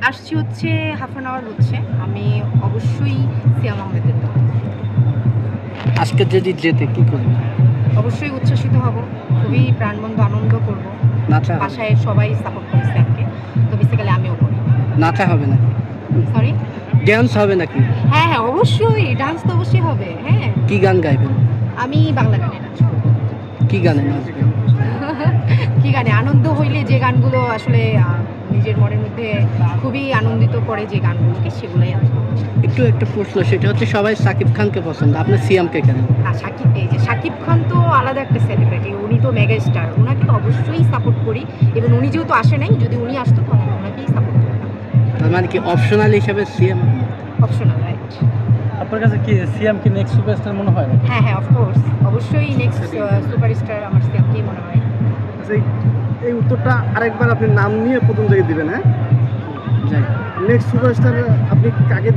আসছি হচ্ছে half an hour হচ্ছে। আমি অবশ্যই সিয়াম আহমেদের দল। আজকে যদি যেতে কি করবেন? অবশ্যই উচ্ছ্বসিত হব, খুবই প্রাণবন্ত আনন্দ করব। নাচা হবে? বাসায় সবাই সাপোর্ট করে সিয়ামকে, তো বেসিক্যালি আমিও করি। নাচা হবে নাকি? সরি? ড্যান্স হবে নাকি? হ্যাঁ, হ্যাঁ, অবশ্যই ডান্স তো অবশ্যই হবে। হ্যাঁ, কি গান গাইবেন? আমি বাংলা গানে নাচব। কি গানে নাচবেন? কি গানে? আনন্দ হইলে যে গানগুলো আসলে নিজের মনের মধ্যে খুবই আনন্দিত করে যে গানগুলোকে, সেগুলোই আমি গাবো। একটু একটা প্রশ্ন, সেটা হচ্ছে সবাই সাকিব খানকে পছন্দ, আপনি সিয়ামকে কেন? না, এই যে শাকিব খান তো আলাদা একটা সেলিব্রিটি, উনি তো মেগা স্টার, ওনাকে তো অবশ্যই সাপোর্ট করি। এবং উনি যেহেতু আসে নাই, যদি উনি আসতো তাহলে আমি ওনাকেই সাপোর্ট করতাম। তার মানে কি অপশনাল হিসাবে সিয়াম? Optional, right? আপনার কাছে কি সিএম কি নেক্সট সুপারস্টার মনে হয় না? হ্যাঁ, হ্যাঁ, অফকোর্স, অবশ্যই নেক্সট সুপারস্টার আমার সিয়ামকেই মনে হয়। আচ্ছা, এই উত্তরটা আরেকবার আপনি নাম নিয়ে প্রথম থেকে দিবেন, হ্যাঁ? যাই। নেক্সট সুপারস্টার আপনি কাকে